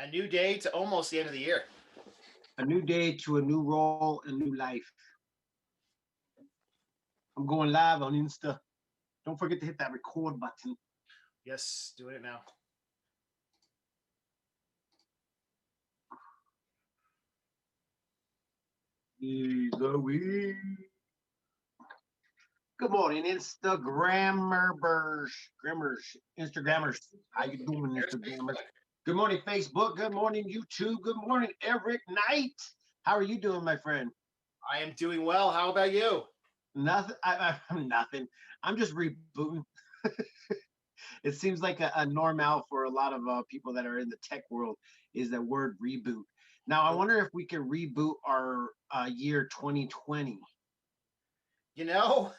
A new day to almost the end of the year. A new day to a new role and new life. I'm going live on Insta. Don't forget to hit that record button. Yes, doing it now. Good morning, Instagrammers. How you doing, There's Instagrammers? Facebook. Good morning, Facebook. Good morning, YouTube. Good morning, Eric Knight. How are you doing, my friend? I am doing well. How about you? Nothing. I'm nothing. I'm just rebooting. It seems like a normal for a lot of people that are in the tech world is the word reboot. Now, I wonder if we can reboot our year 2020. You know,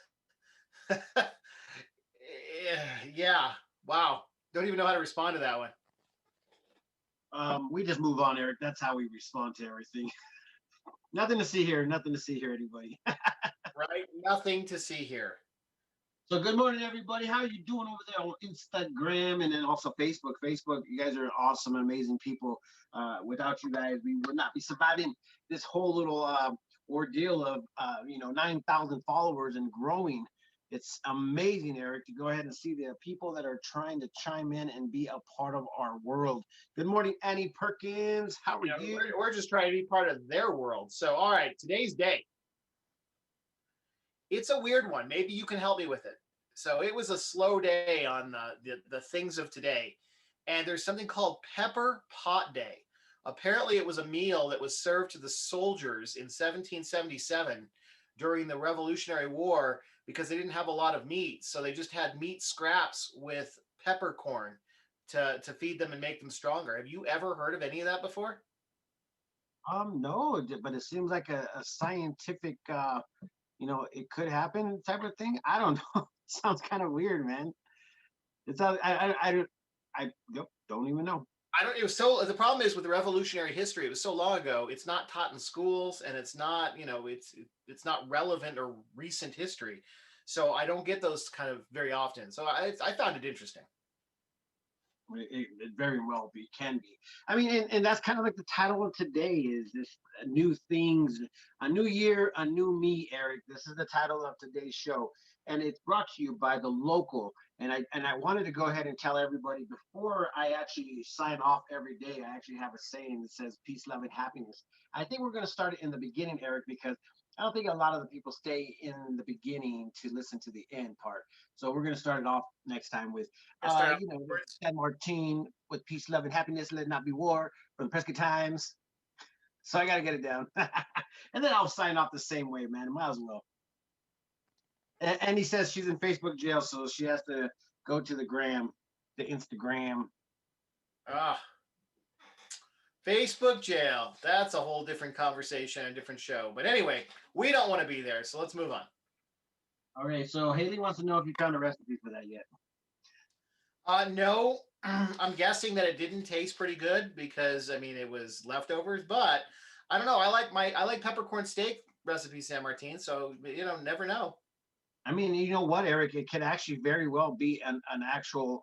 yeah. Wow. Don't even know how to respond to that one. We just move on, Eric. That's how we respond to everything. Nothing to see here. Nothing to see here, anybody. Right? Nothing to see here. So good morning, everybody. How are you doing over there on Instagram and then also Facebook? Facebook, you guys are awesome, amazing people. Without you guys, we would not be surviving this whole little ordeal of 9,000 followers and growing. It's amazing, Eric, to go ahead and see the people that are trying to chime in and be a part of our world. Good morning, Annie Perkins. How are you? We're just trying to be part of their world. So, all right, today's day. It's a weird one. Maybe you can help me with it. So it was a slow day on the things of today. And there's something called Pepper Pot Day. Apparently, it was a meal that was served to the soldiers in 1777 during the Revolutionary War because they didn't have a lot of meat. So they just had meat scraps with peppercorn to feed them and make them stronger. Have you ever heard of any of that before? No, but it seems like a scientific it could happen type of thing. I don't know. Sounds kind of weird, man. It's I don't even know. I don't. It was so. The problem is with the Revolutionary history. It was so long ago. It's not taught in schools, and it's not. It's not relevant or recent history. So I don't get those kind of very often. So I found it interesting. It very well can be. I mean, and that's kind of like the title of today is this new things, a new year, a new me, Eric. This is the title of today's show, and it's brought to you by the local. And I wanted to go ahead and tell everybody before I actually sign off every day. I actually have a saying that says peace, love, and happiness. I think we're going to start it in the beginning, Eric, because I don't think a lot of the people stay in the beginning to listen to the end part. So we're going to start it off next time with, San Martin with peace, love, and happiness. Let it not be war from the Prescott Times. So I got to get it down. And then I'll sign off the same way, man. Might as well. And he says she's in Facebook jail, so she has to go to the Instagram. Ah, Facebook jail. That's a whole different conversation, a different show. But anyway, we don't want to be there, so let's move on. All right, so Haley wants to know if you found a recipe for that yet. No, I'm guessing that it didn't taste pretty good because it was leftovers. But I don't know. I like peppercorn steak recipe, San Martin. So never know. I mean, you know what, Eric? It could actually very well be an actual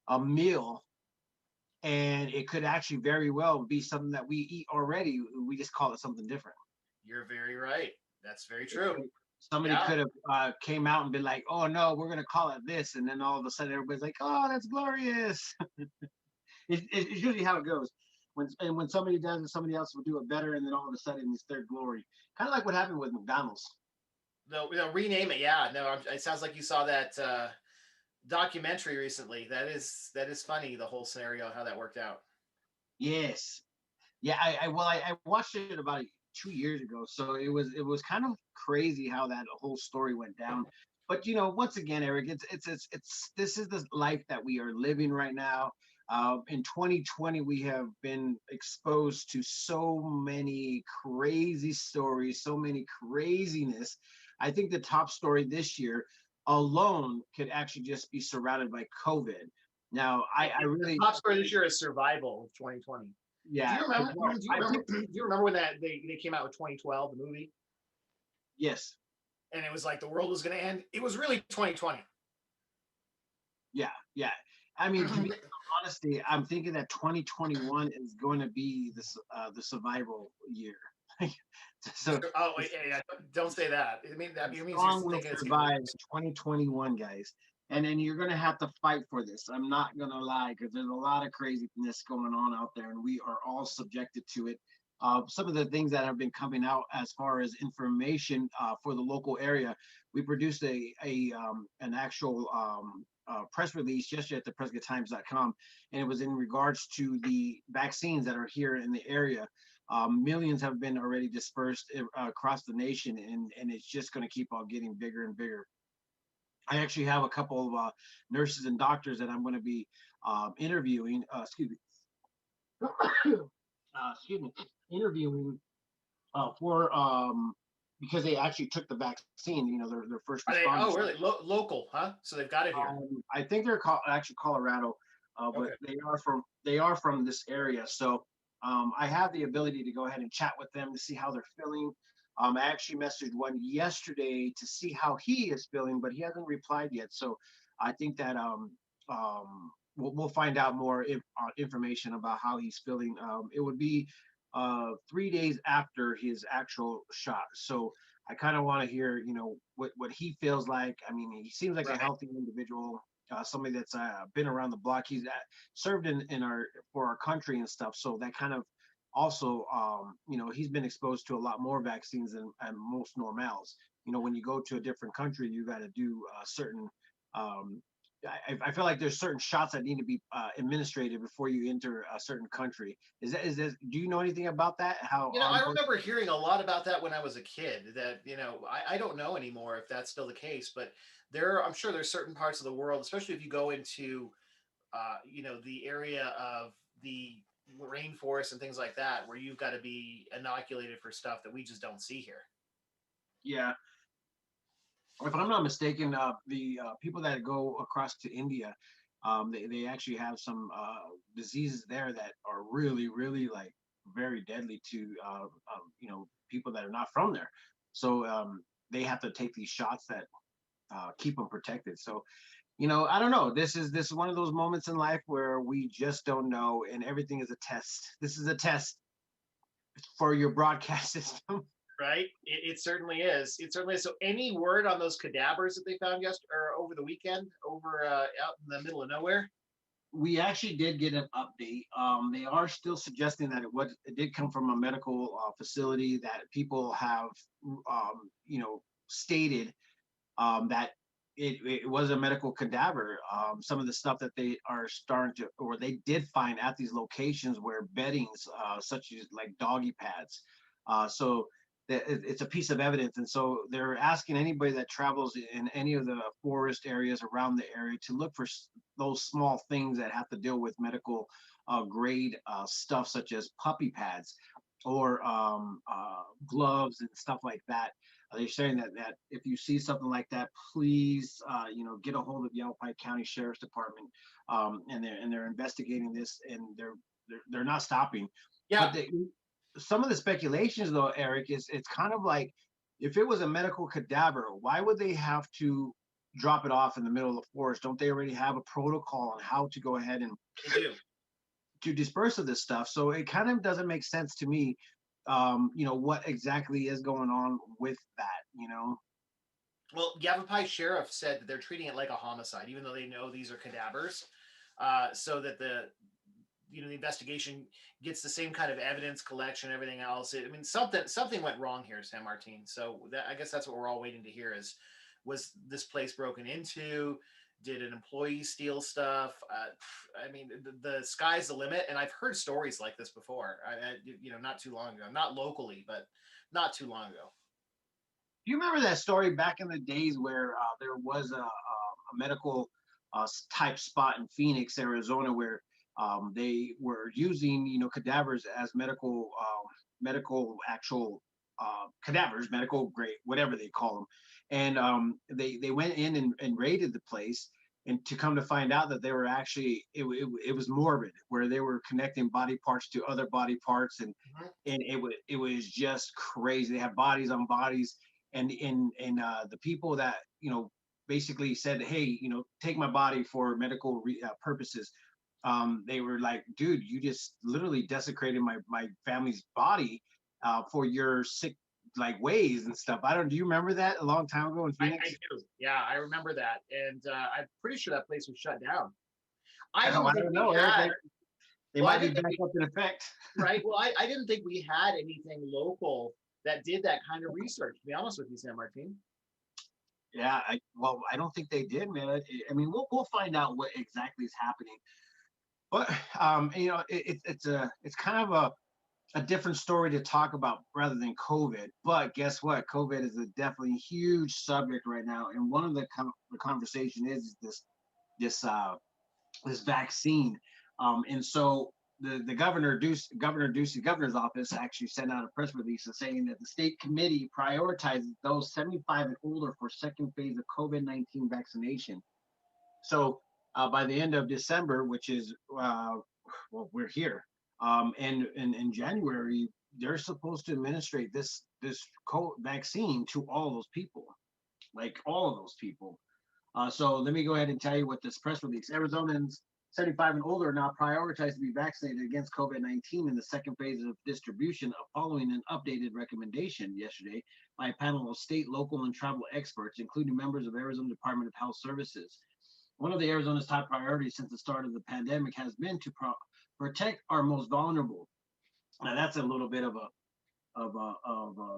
a meal, and it could actually very well be something that we eat already. We just call it something different. You're very right. That's very true. Somebody could have came out and been like, "Oh no, we're gonna call it this," and then all of a sudden everybody's like, "Oh, that's glorious." It's usually how it goes. When somebody does it, somebody else will do it better, and then all of a sudden it's their glory. Kind of like what happened with McDonald's. They'll rename it. Yeah, no, it sounds like you saw that documentary recently. That is funny. The whole scenario, how that worked out. Yes, yeah. I watched it about 2 years ago, so it was kind of crazy how that whole story went down. But once again, Eric, it's this is the life that we are living right now. In 2020, we have been exposed to so many crazy stories, so many craziness. I think the top story this year alone could actually just be surrounded by COVID. Now, I really the top story this year is survival of 2020. Yeah. Do you remember when that they came out with 2012, the movie? Yes. And it was like the world was going to end. It was really 2020. Yeah. I mean, to be honesty, I'm thinking that 2021 is going to be the survival year. So Oh, the, yeah, yeah, don't say that. That the means you're strong will thinking it's gonna be survive worse. 2021, guys. And then you're going to have to fight for this. I'm not going to lie, because there's a lot of craziness going on out there, and we are all subjected to it. Some of the things that have been coming out as far as information for the local area, we produced an actual press release yesterday at the PrescottTimes.com, and it was in regards to the vaccines that are here in the area. Millions have been already dispersed across the nation, and it's just going to keep on getting bigger and bigger. I actually have a couple of nurses and doctors that I'm going to be interviewing. Excuse me, interviewing for because they actually took the vaccine. You know, they're first Are they? responders. Oh, really? Local, huh? So they've got it here. I think they're actually Colorado, but Okay. they are from this area. So I have the ability to go ahead and chat with them to see how they're feeling. I actually messaged one yesterday to see how he is feeling, but he hasn't replied yet. So I think that we'll find out more information about how he's feeling. It would be 3 days after his actual shot. So I kind of want to hear, what he feels like. I mean, he seems like a Right. healthy individual, somebody that's been around the block. He's served in our for our country and stuff. So that kind of also, he's been exposed to a lot more vaccines than most normals. When you go to a different country, you got to do certain. Um, I feel like there's certain shots that need to be administrated before you enter a certain country. Is that? Do you know anything about that? How I ongoing? remember hearing a lot about that when I was a kid. That I don't know anymore if that's still the case, but I'm sure there's certain parts of the world, especially if you go into the area of the rainforest and things like that, where you've got to be inoculated for stuff that we just don't see here. Yeah, if I'm not mistaken, the people that go across to India, they actually have some diseases there that are really, really like very deadly to people that are not from there. So they have to take these shots that keep them protected. So I don't know. This is one of those moments in life where we just don't know, and everything is a test. This is a test for your broadcast system. Right? It certainly is. It certainly is. So, any word on those cadavers that they found yesterday or over the weekend, over out in the middle of nowhere? We actually did get an update. They are still suggesting that it did come from a medical facility that people have, stated that it was a medical cadaver. Some of the stuff that they are starting to, or they did find at these locations where beddings, such as like doggy pads. So it's a piece of evidence. And so they're asking anybody that travels in any of the forest areas around the area to look for those small things that have to deal with medical grade stuff, such as puppy pads or gloves and stuff like that. They're saying that if you see something like that, please, get a hold of Yavapai County Sheriff's Department, and they're investigating this, and they're not stopping. Yeah. But some of the speculations, though, Eric, is it's kind of like if it was a medical cadaver, why would they have to drop it off in the middle of the forest? Don't they already have a protocol on how to go ahead and They do. to disperse of this stuff? So it kind of doesn't make sense to me, what exactly is going on with that. Well, Yavapai sheriff said that they're treating it like a homicide, even though they know these are cadavers, so that the investigation gets the same kind of evidence collection, everything else. Something went wrong here, San Martin. So I guess that's what we're all waiting to hear is, was this place broken into? Did an employee steal stuff? The sky's the limit, and I've heard stories like this before. Not too long ago, not locally, but not too long ago. Do you remember that story back in the days where there was a medical type spot in Phoenix, Arizona, where they were using, cadavers as medical actual cadavers, medical grade, whatever they call them, and they went in and raided the place. And to come to find out that they were actually, it was morbid, where they were connecting body parts to other body parts, and Mhm. it was just crazy. They had bodies on bodies, and the people that basically said, "Hey, take my body for medical purposes." They were like, "Dude, you just literally desecrated my family's body for your sick like ways and stuff." I don't. Do you remember that a long time ago in I Phoenix? do. Yeah, I remember that, and I'm pretty sure that place was shut down. I Oh, didn't I think don't we know, Eric. had. They Well, I might be didn't think back we. up in effect. Right. Well, I didn't think we had anything local that did that kind of research. To be honest with you, San Martin. Yeah, well, I don't think they did, man. I mean, we'll find out what exactly is happening. But it's kind of a different story to talk about rather than COVID. But guess what? COVID is a definitely huge subject right now, and one of the conversation is this this vaccine. And so the Governor Ducey governor's office actually sent out a press release saying that the state committee prioritizes those 75 and older for second phase of COVID-19 vaccination. So by the end of December, which is well, we're here, and in January, they're supposed to administrate this vaccine to all those people, like all of those people. So let me go ahead and tell you what this press release. Arizonans 75 and older are now prioritized to be vaccinated against COVID-19 in the second phase of distribution, following an updated recommendation yesterday by a panel of state, local, and travel experts, including members of Arizona Department of Health Services. One of the Arizona's top priorities since the start of the pandemic has been to protect our most vulnerable. Now that's a little bit of a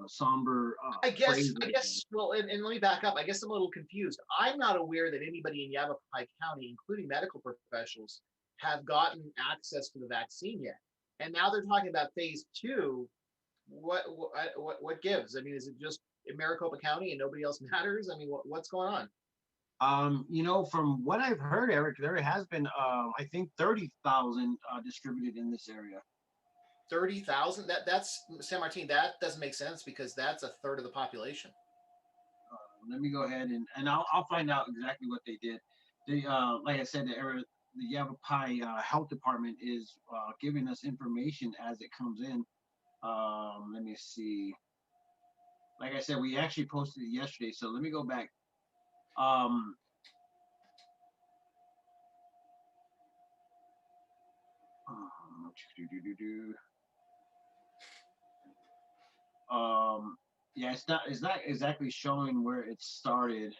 somber phrase I right there. guess. Well, and let me back up. I guess I'm a little confused. I'm not aware that anybody in Yavapai County, including medical professionals, have gotten access to the vaccine yet. And now they're talking about phase two. What gives? I mean, is it just in Maricopa County and nobody else matters? I mean, what's going on? From what I've heard, Eric, there has been, I think, 30,000 distributed in this area. 30,000? That's San Martin. That doesn't make sense because that's a third of the population. Let me go ahead and I'll find out exactly what they did. They, like I said, the Yavapai Health Department is giving us information as it comes in. Let me see. Like I said, we actually posted it yesterday, so let me go back. Um, um, Um, yeah, it's not exactly showing where it started.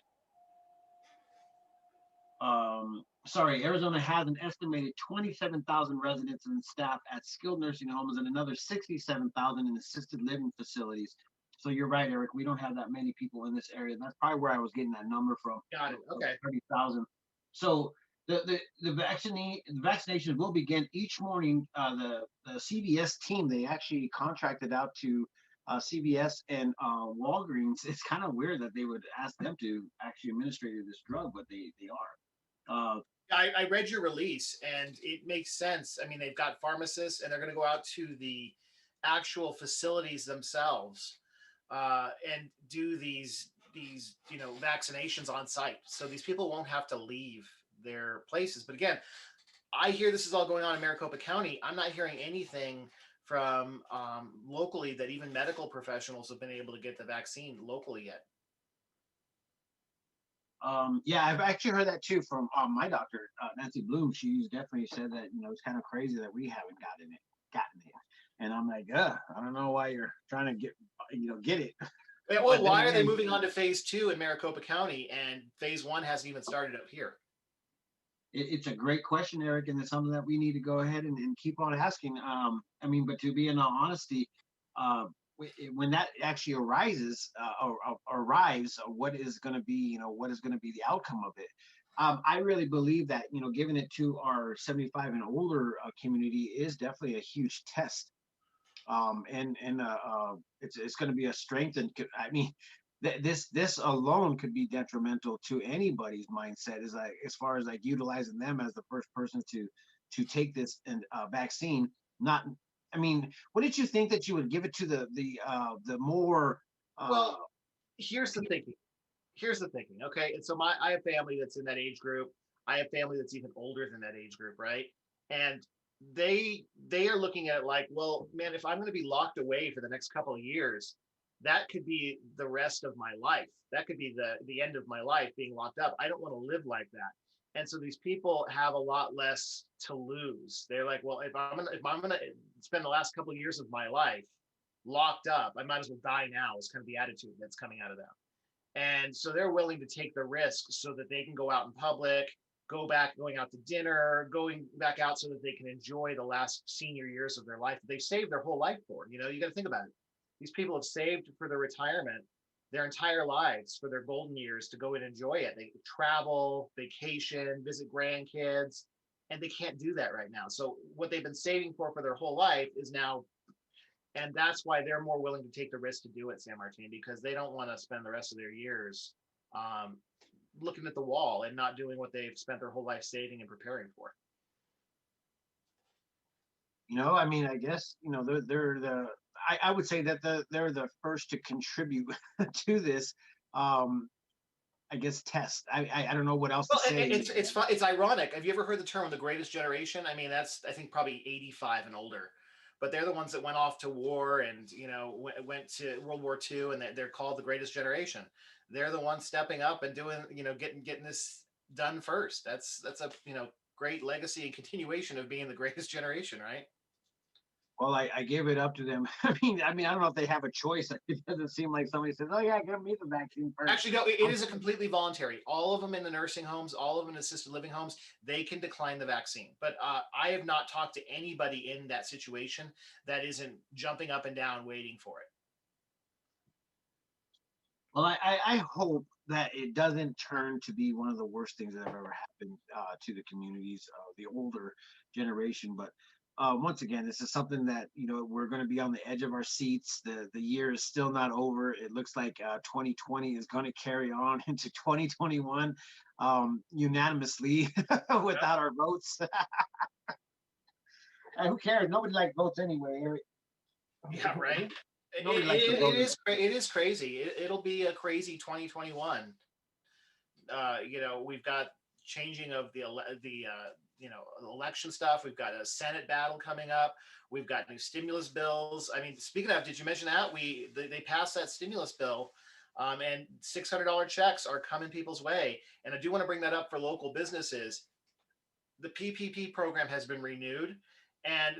Sorry, Arizona has an estimated 27,000 residents and staff at skilled nursing homes and another 67,000 in assisted living facilities. So you're right, Eric. We don't have that many people in this area. That's probably where I was getting that number from, Got it. Okay. 30,000. So the vaccinations will begin each morning. The CVS team, they actually contracted out to CVS and Walgreens. It's kind of weird that they would ask them to actually administer this drug, but they are. I read your release and it makes sense. I mean, they've got pharmacists and they're going to go out to the actual facilities themselves and do these vaccinations on site. So these people won't have to leave their places. But again, I hear this is all going on in Maricopa County. I'm not hearing anything from locally that even medical professionals have been able to get the vaccine locally yet. Yeah, I've actually heard that too from my doctor, Nancy Bloom. She's definitely said that it's kind of crazy that we haven't gotten it. And I'm like, I don't know why you're trying to get it. Well, But then why are they again, moving on to phase two in Maricopa County and phase one hasn't even started up here? it's a great question, Eric, and it's something that we need to go ahead and keep on asking. I mean, but to be in all honesty, uh, when that actually arises or arrives, what is going to be, what is going to be the outcome of it? I really believe that, giving it to our 75 and older community is definitely a huge test. It's going to be a strength, and I mean, this alone could be detrimental to anybody's mindset, is like as far as like utilizing them as the first person to take this and vaccine. Not, I mean, what did you think that you would give it to the more uh, Well, here's the thinking. Here's the thinking. Okay, and so I have family that's in that age group. I have family that's even older than that age group, right? And they are looking at it like, well, man, if I'm going to be locked away for the next couple of years, that could be the rest of my life. That could be the end of my life being locked up. I don't want to live like that. And so these people have a lot less to lose. They're like, well, if I'm gonna spend the last couple of years of my life locked up, I might as well die now. Is kind of the attitude that's coming out of them. And so they're willing to take the risk so that they can go out in public, going out to dinner, going back out so that they can enjoy the last senior years of their life that they've saved their whole life for. You got to think about it. These people have saved for their retirement their entire lives for their golden years to go and enjoy it. They travel, vacation, visit grandkids, and they can't do that right now. So what they've been saving for their whole life is now, and that's why they're more willing to take the risk to do it, San Martin, because they don't want to spend the rest of their years um, looking at the wall and not doing what they've spent their whole life saving and preparing for. I mean, I guess they're the. I would say that they're the first to contribute to this. Um, I guess test. I don't know what else to Well, say. it's ironic. Have you ever heard the term the greatest generation? I mean, that's I think probably 85 and older, but they're the ones that went off to war and went to World War II, and they're called the greatest generation. They're the ones stepping up and doing getting this done first. That's a great legacy and continuation of being the greatest generation, right? Well, I gave it up to them. I mean, I don't know if they have a choice. It doesn't seem like somebody says, "Oh yeah, give me the vaccine first." Actually, no, it is a completely voluntary. All of them in the nursing homes, all of them in assisted living homes, they can decline the vaccine. But I have not talked to anybody in that situation that isn't jumping up and down waiting for it. Well, I hope that it doesn't turn to be one of the worst things that have ever happened to the communities of the older generation. But once again, this is something that we're going to be on the edge of our seats. The year is still not over. It looks like 2020 is going to carry on into 2021 unanimously without our votes. And who cares? Nobody likes votes anyway. Yeah, right. Nobody likes to vote. It is crazy. It'll be a crazy 2021. We've got changing of election stuff. We've got a Senate battle coming up. We've got new stimulus bills. I mean, speaking of, did you mention that they passed that stimulus bill, and $600 checks are coming people's way. And I do want to bring that up for local businesses. The PPP program has been renewed, and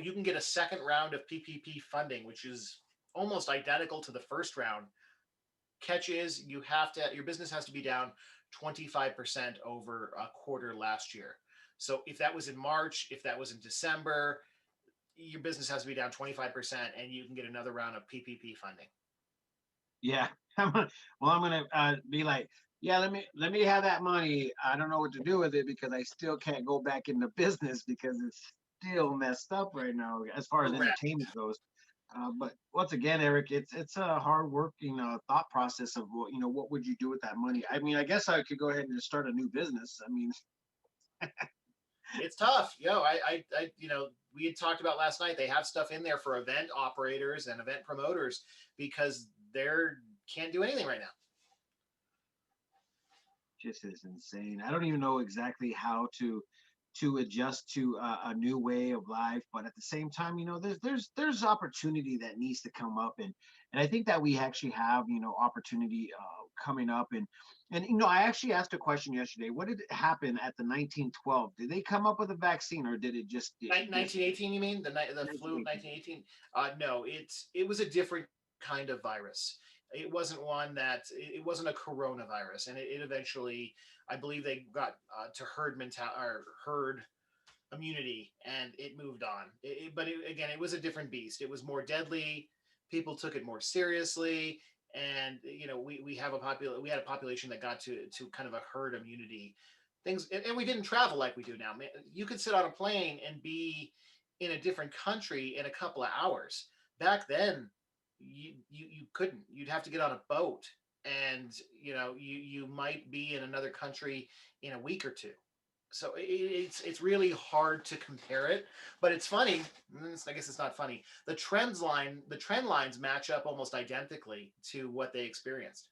you can get a second round of PPP funding, which is almost identical to the first round. Catch is your business has to be down 25% over a quarter last year. So if that was in March, if that was in December, your business has to be down 25% and you can get another round of PPP funding. Yeah. Well, I'm gonna be like, yeah, let me have that money. I don't know what to do with it because I still can't go back into business because it's still messed up right now as far as Correct. entertainment goes. But once again, Eric, it's a hard working thought process of what would you do with that money? I mean, I guess I could go ahead and just start a new business. I mean, It's tough. We had talked about last night. They have stuff in there for event operators and event promoters because they're can't do anything right now. just is insane. I don't even know exactly how to adjust to a new way of life, but at the same time, there's opportunity that needs to come up, and I think that we actually have opportunity coming up, and I actually asked a question yesterday. What did happen at the 1912? Did they come up with a vaccine, or did it just 1918, you mean the flu of 1918? No, it was a different kind of virus. It wasn't one that it wasn't a coronavirus, and it eventually, I believe, they got to herd immunity, and it moved on. Again, it was a different beast. It was more deadly. People took it more seriously, and we had a population that got to kind of a herd immunity things, and we didn't travel like we do now. You could sit on a plane and be in a different country in a couple of hours. Back then, you couldn't. You'd have to get on a boat, and you might be in another country in a week or two. So it's really hard to compare it, but it's funny. I guess it's not funny. The trend lines match up almost identically to what they experienced.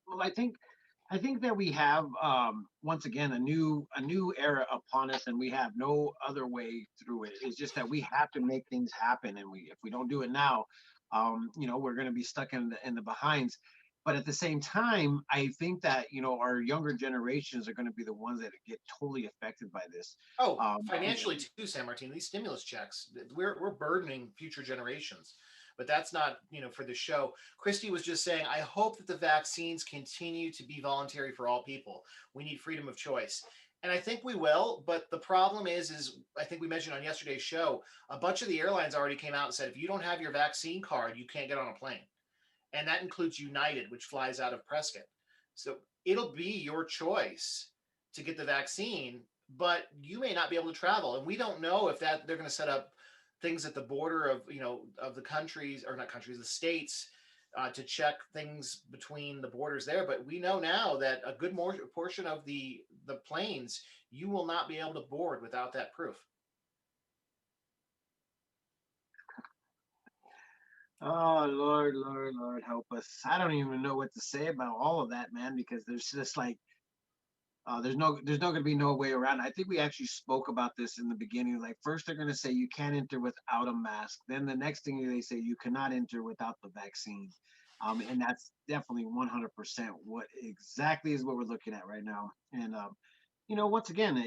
well, I think I think that we have once again a new era upon us, and we have no other way through it. It's just that we have to make things happen, and we if we don't do it now, we're going to be stuck in the behinds. But at the same time, I think that our younger generations are going to be the ones that get totally affected by this. Oh, Um, you financially know, too, San Martin. These stimulus checks, we're burdening future generations. But that's not, for the show. Christy was just saying, I hope that the vaccines continue to be voluntary for all people. We need freedom of choice. And I think we will, but the problem is I think we mentioned on yesterday's show, a bunch of the airlines already came out and said if you don't have your vaccine card, you can't get on a plane. And that includes United, which flies out of Prescott. So it'll be your choice to get the vaccine, but you may not be able to travel. And we don't know if that they're going to set up things at the border of of the countries, or not countries, the states, to check things between the borders there. But we know now that a good portion of the planes you will not be able to board without that proof. oh Lord, Lord, Lord, help us! I don't even know what to say about all of that, man, because there's just like there's not going to be no way around. I think we actually spoke about this in the beginning. Like first, they're going to say you can't enter without a mask. Then the next thing they say you cannot enter without the vaccine. And that's definitely 100% what exactly is what we're looking at right now. And once again,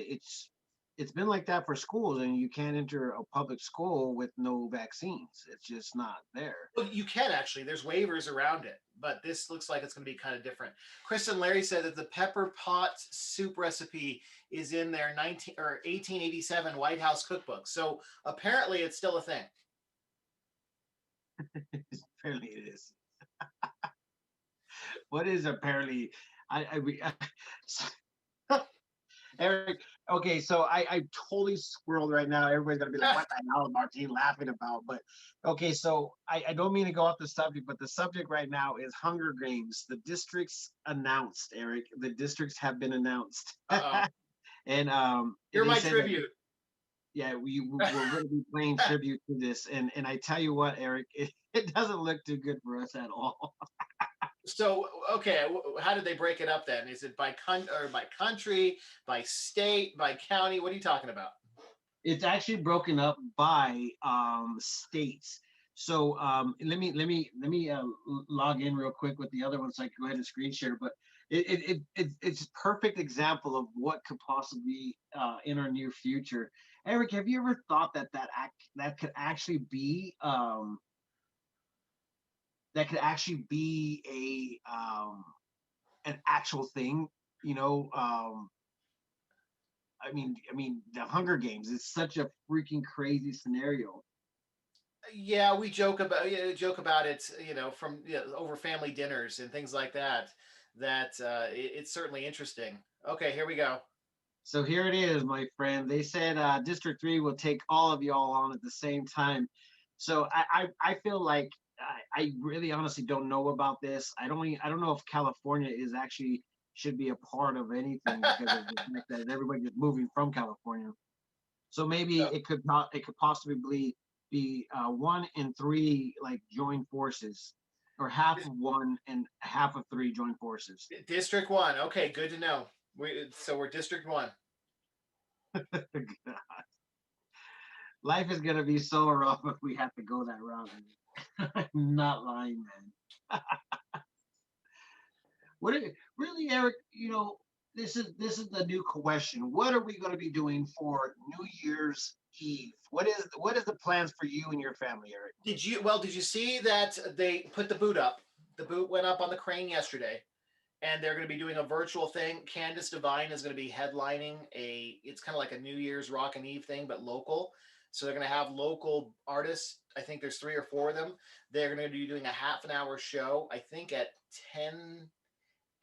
it's been like that for schools, and you can't enter a public school with no vaccines. It's just not there. Well, you can actually. There's waivers around it, but this looks like it's going to be kind of different. Chris and Larry said that the pepper pot soup recipe is in their 1887 White House cookbook. So apparently, it's still a thing. Apparently, it is. What is apparently? Eric, okay, so I totally swirled right now. Everybody's gonna be like, "What the hell is Martine laughing about?" But okay, so I don't mean to go off the subject, but the subject right now is Hunger Games. The districts announced, Eric. The districts have been announced, Uh oh. and You're they my said that tribute. yeah, we're going to be playing tribute to this, and I tell you what, Eric, it doesn't look too good for us at all. So okay, how did they break it up then? Is it by country, by state, by county? What are you talking about? It's actually broken up by states. So let me log in real quick with the other one so I can go ahead and screen share. But it's a perfect example of what could possibly be in our near future. Eric, have you ever thought that could actually be an actual thing? You know, I mean, the Hunger Games is such a freaking crazy scenario. Yeah, we joke about it, from over family dinners and things like that. That it's certainly interesting. Okay, here we go. So here it is, my friend. They said District 3 will take all of y'all on at the same time. So I feel like I really honestly don't know about this. I don't know if California is actually should be a part of anything because of the fact that everybody's moving from California. So maybe So, it could possibly be one and three like join forces, or half dis- of one and half of three join forces. District 1. Okay, good to know. We're District 1. Life is gonna be so rough if we have to go that route. I'm not lying, man. Really, Eric? This is the new question. What are we going to be doing for New Year's Eve? What is the plans for you and your family, Eric? Did you see that they put the boot up? The boot went up on the crane yesterday, and they're going to be doing a virtual thing. Candace Devine is going to be headlining it's kind of like a New Year's Rockin' Eve thing, but local. So they're going to have local artists. I think there's three or four of them. They're going to be doing a half an hour show, I think at 10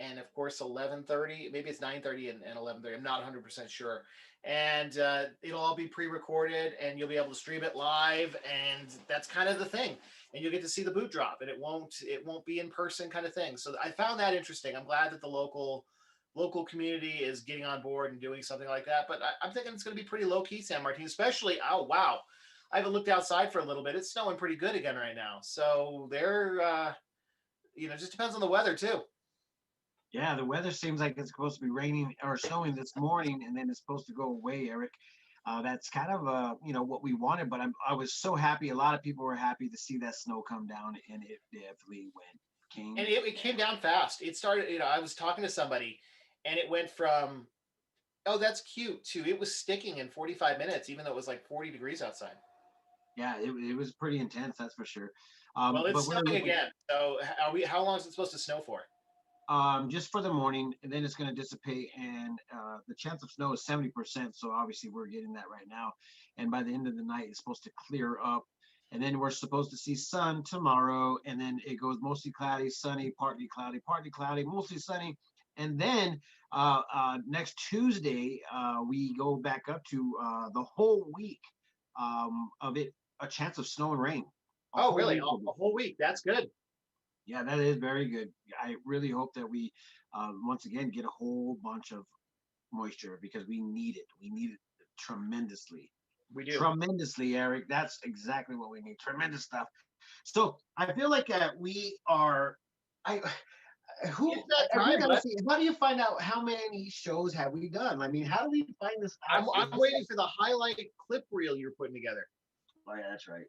and of course 11:30, maybe it's 9:30 and 11:30. I'm not 100% sure. And it'll all be pre-recorded, and you'll be able to stream it live, and that's kind of the thing. And you'll get to see the boot drop, and it won't be in person kind of thing. So I found that interesting. I'm glad that the local community is getting on board and doing something like that. But I'm thinking it's going to be pretty low key, San Martin, especially. Oh wow, I haven't looked outside for a little bit. It's snowing pretty good again right now. So just depends on the weather too. Yeah, the weather seems like it's supposed to be raining or snowing this morning, and then it's supposed to go away, Eric. That's kind of what we wanted, but I was so happy. A lot of people were happy to see that snow come down, and it definitely And came it came down fast. It started, I was talking to somebody, and it went from, oh, that's cute, to it was sticking in 45 minutes, even though it was like 40 degrees outside. Yeah, it was pretty intense, that's for sure. Well, it's But we're snowing looking again. So are we? How long is it supposed to snow for? just for the morning, and then it's going to dissipate, and the chance of snow is 70%. So obviously we're getting that right now, and by the end of the night, it's supposed to clear up, and then we're supposed to see sun tomorrow, and then it goes mostly partly cloudy, mostly sunny, and then next Tuesday we go back up to the whole week of it, a chance of snow and rain, a Oh, whole really? week of it. A whole week? That's good. Yeah, that is very good. I really hope that we once again get a whole bunch of moisture because we need it. We need it tremendously. We do. Tremendously, Eric. That's exactly what we need. Tremendous stuff. So I feel like we are. I It's who that we time, gotta but see. How do you find out how many shows have we done? I mean, how do we find this out? Is I'm this waiting for the highlight clip reel you're putting together. oh yeah, that's right.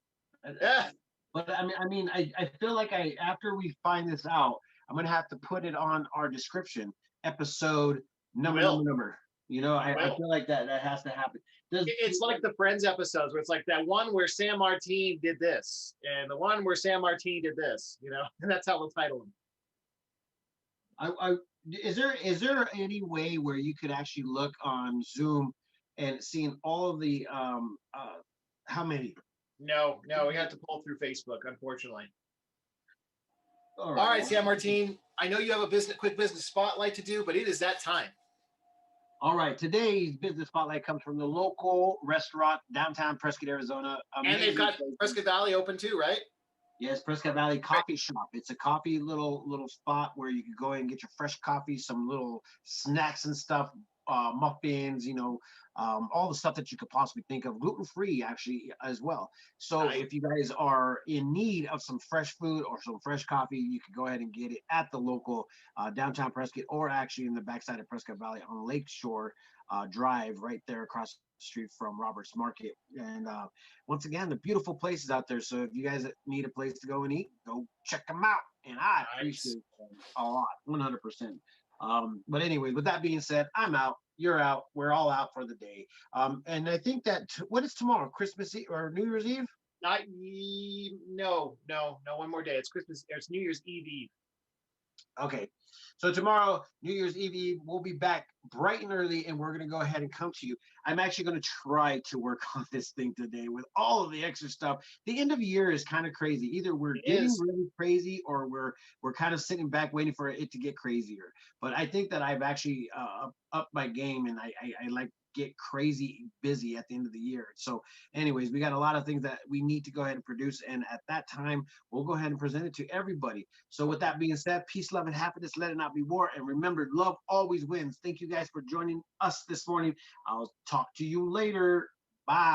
Yeah. But I feel like after we find this out, I'm gonna have to put it on our description, episode You number, number, will. number. You I will. feel like that has to happen. Does It's like the Friends episodes where it's like that one where Sam Martin did this, and the one where Sam Martin did this. And that's how we'll title them. I is there any way where you could actually look on Zoom and seeing all of the how many? No, no, we have to pull through Facebook, unfortunately. All All right, right, Sam Martin. I know you have a quick business spotlight to do, but it is that time. all right. Today's business spotlight comes from the local restaurant downtown Prescott, Arizona. And they've Amazing got place. Prescott Valley open too, right? Yes, Prescott Valley Coffee Shop. It's a coffee little spot where you can go in and get your fresh coffee, some little snacks and stuff, muffins, all the stuff that you could possibly think of, gluten free actually as well. So Nice. if you guys are in need of some fresh food or some fresh coffee, you can go ahead and get it at the local downtown Prescott, or actually in the backside of Prescott Valley on Lakeshore Drive, right there across the street from Roberts Market. And once again, the beautiful places out there. So if you guys need a place to go and eat, go check them out. And I Nice. appreciate them a lot, 100%. But anyway, with that being said, I'm out. You're out. We're all out for the day. And I think that what is tomorrow? Christmas Eve or New Year's Eve? Not no, no, no. One more day. It's Christmas. It's New Year's Eve Eve. Okay. So tomorrow, New Year's Eve, we'll be back bright and early, and we're going to go ahead and come to you. I'm actually going to try to work on this thing today with all of the extra stuff. The end of the year is kind of crazy. Either we're It getting is. really crazy, or we're kind of sitting back waiting for it to get crazier. But I think that I've actually upped my game, and I like get crazy busy at the end of the year. So, anyways, we got a lot of things that we need to go ahead and produce, and at that time, we'll go ahead and present it to everybody. So with that being said, peace, love, and happiness. Let it not be war. And remember, love always wins. Thank you guys for joining us this morning. I'll talk to you later. Bye.